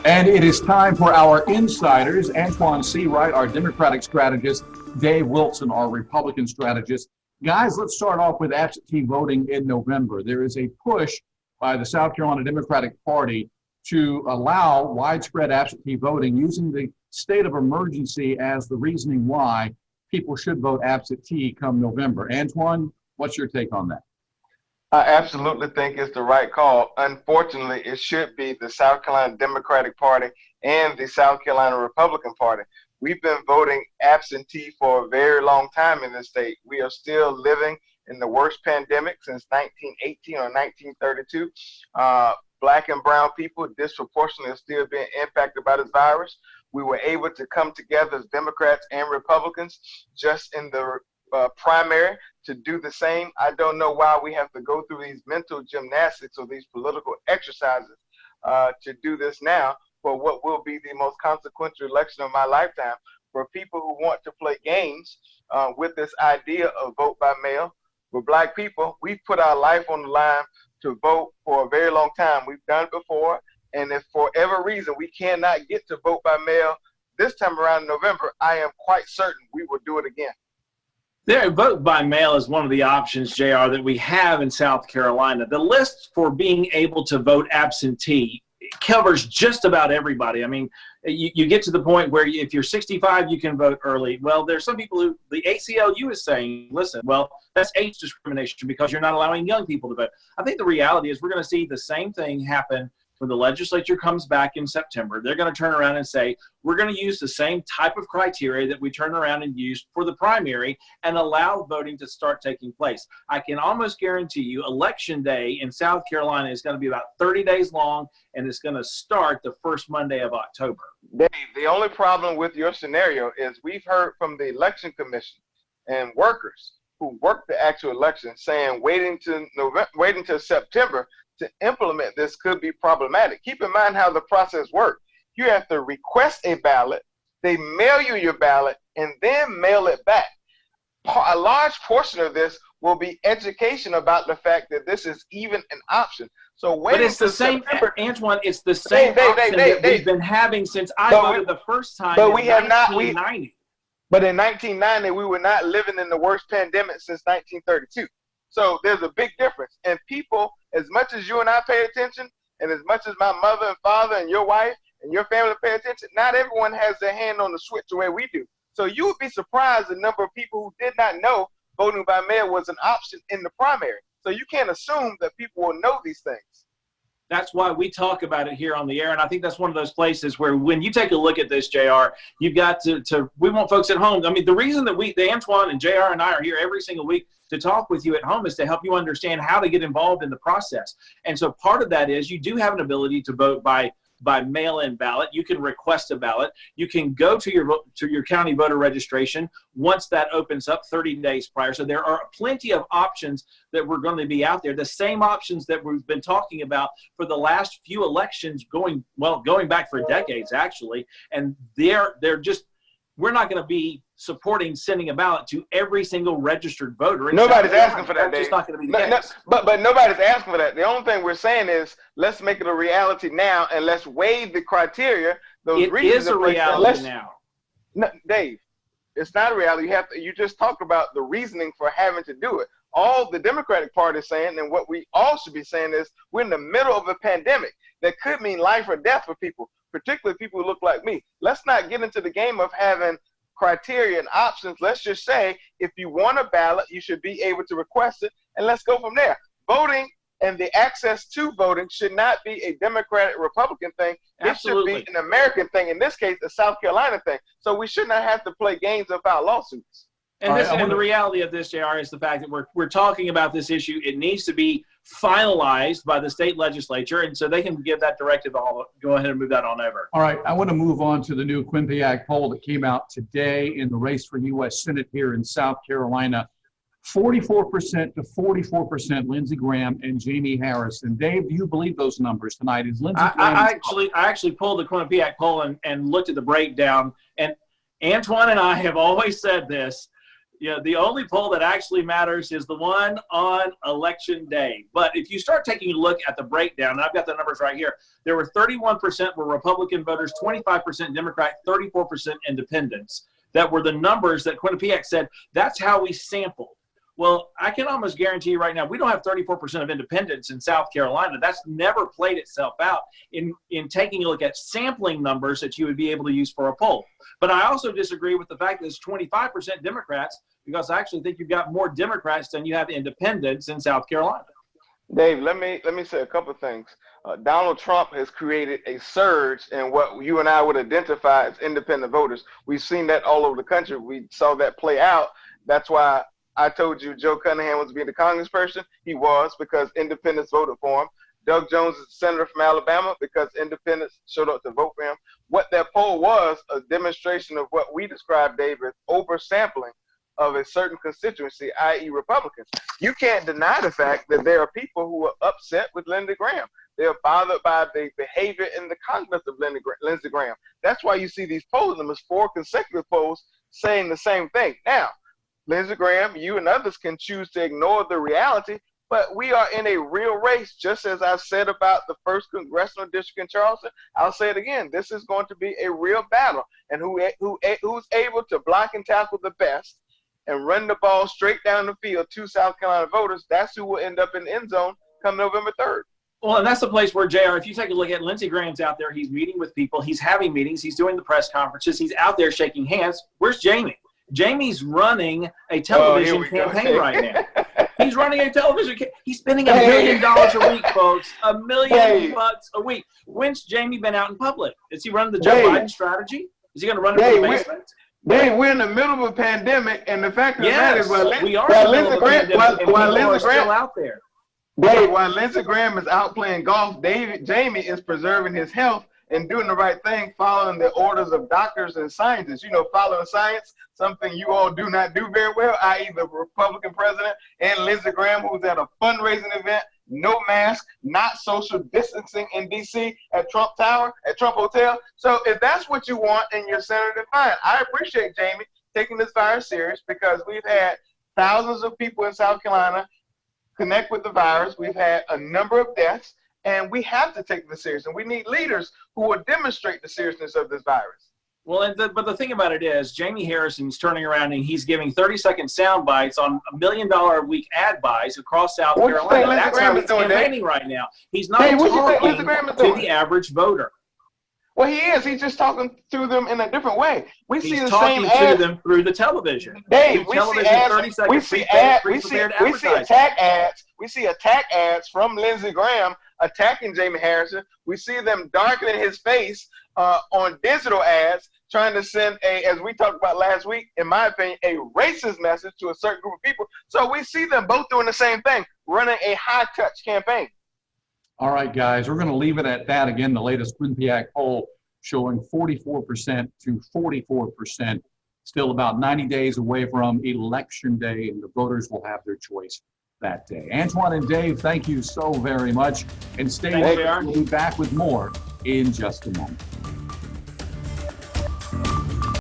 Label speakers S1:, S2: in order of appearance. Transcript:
S1: And it is time for our insiders. Antoine Seawright, our Democratic strategist, Dave Wilson, our Republican strategist. Guys, let's start off with absentee voting in November. There is a push by the South Carolina Democratic Party to allow widespread absentee voting using the state of emergency as the reasoning why people should vote absentee come November. Antoine, what's your take on that?
S2: I absolutely think it's the right call. Unfortunately, it should be the South Carolina Democratic Party and the South Carolina Republican Party. We've been voting absentee for a very long time in this state. We are still living in the worst pandemic since 1918 or 1932. Black and brown people disproportionately are still being impacted by this virus. We were able to come together as Democrats and Republicans just in the primary to do the same. I don't know why we have to go through these mental gymnastics or these political exercises to do this now for what will be the most consequential election of my lifetime. For people who want to play games with this idea of vote by mail, for Black people, we've put our life on the line to vote for a very long time. We've done it before, and if for whatever reason we cannot get to vote by mail this time around in November, I am quite certain we will do it again.
S3: There, vote by mail is one of the options, JR, that we have in South Carolina. The list for being able to vote absentee covers just about everybody. I mean, you get to the point where if you're 65, you can vote early. Well, there's some people who the ACLU is saying, listen, well, that's age discrimination because you're not allowing young people to vote. I think the reality is we're going to see the same thing happen when the legislature comes back in September. They're going to turn around and say, we're going to use the same type of criteria that we turn around and use for the primary and allow voting to start taking place. I can almost guarantee you Election Day in South Carolina is going to be about 30 days long, and it's going to start the first Monday of October.
S2: Dave, the only problem with your scenario is we've heard from the Election Commission and workers who work the actual election saying waiting till September to implement this could be problematic. Keep in mind how the process works. You have to request a ballot, they mail you your ballot, and then mail it back. A large portion of this will be education about the fact that this is even an option. So
S3: but it's the same, Antoine, it's the same option that we've been having since I voted the first time in 1990.
S2: But in 1990, we were not living in the worst pandemic since 1932. So there's a big difference. And people, as much as you and I pay attention, and as much as my mother and father and your wife and your family pay attention, not everyone has their hand on the switch the way we do. So you would be surprised the number of people who did not know voting by mail was an option in the primary. So you can't assume that people will know these things.
S3: That's why we talk about it here on the air, and I think that's one of those places where when you take a look at this, JR, you've got to we want folks at home. I mean, the reason that the Antoine and JR and I are here every single week to talk with you at home is to help you understand how to get involved in the process. And so part of that is you do have an ability to vote by mail-in ballot. You can request a ballot. You can go to your county voter registration once that opens up 30 days prior. So there are plenty of options that we're going to be out there. The same options that we've been talking about for the last few elections going back for decades, actually. And we're not going to be supporting sending a ballot to every single registered voter.
S2: Nobody's asking for that, Dave.
S3: That's just not going to be the case.
S2: But nobody's asking for that. The only thing we're saying is let's make it a reality now, and let's waive the criteria.
S3: It is a reality now.
S2: No, Dave, it's not a reality. You just talked about the reasoning for having to do it. All the Democratic Party is saying, and what we all should be saying is we're in the middle of a pandemic that could mean life or death for people, particularly people who look like me. Let's not get into the game of having criteria and options. Let's just say if you want a ballot, you should be able to request it, and let's go from there. Voting and the access to voting should not be a Democratic Republican thing.
S3: Absolutely.
S2: It should be an American thing, in this case, a South Carolina thing. So we should not have to play games about lawsuits.
S3: And the reality of this, JR, is the fact that we're talking about this issue. It needs to be finalized by the state legislature, and so they can give that directive. I'll go ahead and move that on over.
S1: All right, I want to move on to the new Quinnipiac poll that came out today in the race for U.S. Senate here in South Carolina. 44% to 44%, Lindsey Graham and Jamie Harris. And Dave, do you believe those numbers tonight? Is Lindsey Graham?
S3: I actually pulled the Quinnipiac poll and looked at the breakdown. And Antoine and I have always said this. Yeah, the only poll that actually matters is the one on election day. But if you start taking a look at the breakdown, and I've got the numbers right here, there were 31% were Republican voters, 25% Democrat, 34% independents. That were the numbers that Quinnipiac said, that's how we sampled. Well, I can almost guarantee you right now, we don't have 34% of independents in South Carolina. That's never played itself out in taking a look at sampling numbers that you would be able to use for a poll. But I also disagree with the fact that it's 25% Democrats, because I actually think you've got more Democrats than you have independents in South Carolina.
S2: Dave, let me say a couple of things. Donald Trump has created a surge in what you and I would identify as independent voters. We've seen that all over the country. We saw that play out. That's why I told you Joe Cunningham was being the congressperson. He was, because independents voted for him. Doug Jones is the senator from Alabama because independents showed up to vote for him. What that poll was, a demonstration of what we described, Dave, as oversampling of a certain constituency, i.e. Republicans. You can't deny the fact that there are people who are upset with Lindsey Graham. They're bothered by the behavior and the conduct of Lindsey Graham. That's why you see these poll numbers, 4 consecutive polls saying the same thing. Now, Lindsey Graham, you and others can choose to ignore the reality, but we are in a real race, just as I said about the 1st Congressional District in Charleston. I'll say it again. This is going to be a real battle. And who's able to block and tackle the best and run the ball straight down the field to South Carolina voters, that's who will end up in the end zone come November 3rd.
S3: Well, and that's the place where, JR, if you take a look at Lindsey Graham's out there, he's meeting with people, he's having meetings, he's doing the press conferences, he's out there shaking hands. Where's Jamie? Jamie's running a television campaign right now. He's running a television campaign. He's spending $1 million a week, folks. $1 million bucks a week. When's Jamie been out in public? Is he running the Joe Biden strategy? Is he going to run it from the basement?
S2: Dave, we're in the middle of a pandemic, and the fact of the matter is,
S3: we are in the middle of a pandemic, and people are still out there.
S2: Dave, while Lindsey Graham is out playing golf, Jamie is preserving his health and doing the right thing, following the orders of doctors and scientists. You know, following science, something you all do not do very well, i.e. the Republican president and Lindsey Graham, who's at a fundraising event, no mask, not social distancing in D.C. at Trump Tower, at Trump Hotel. So if that's what you want in your senator, then fine. I appreciate Jamie taking this virus serious, because we've had thousands of people in South Carolina connect with the virus. We've had a number of deaths, and we have to take this serious. And we need leaders who will demonstrate the seriousness of this virus.
S3: Well, but the thing about it is, Jamie Harrison's turning around and he's giving 30-second sound bites on $1 million a week ad buys across South Carolina. That's how he's campaigning right now. He's not talking to the average voter.
S2: Well, he is. He's just talking through them in a different way.
S3: He's see the same ads to them through the television.
S2: Dave, we see attack ads. We see attack ads from Lindsey Graham attacking Jamie Harrison. We see them darkening his face on digital ads, trying to send as we talked about last week, in my opinion, a racist message to a certain group of people. So we see them both doing the same thing, running a high-touch campaign.
S1: All right, guys, we're going to leave it at that. Again, the latest Quinnipiac poll showing 44% to 44%, still about 90 days away from Election Day, and the voters will have their choice that day. Antoine and Dave, thank you so very much. And stay tuned. We'll be back with more in just a moment.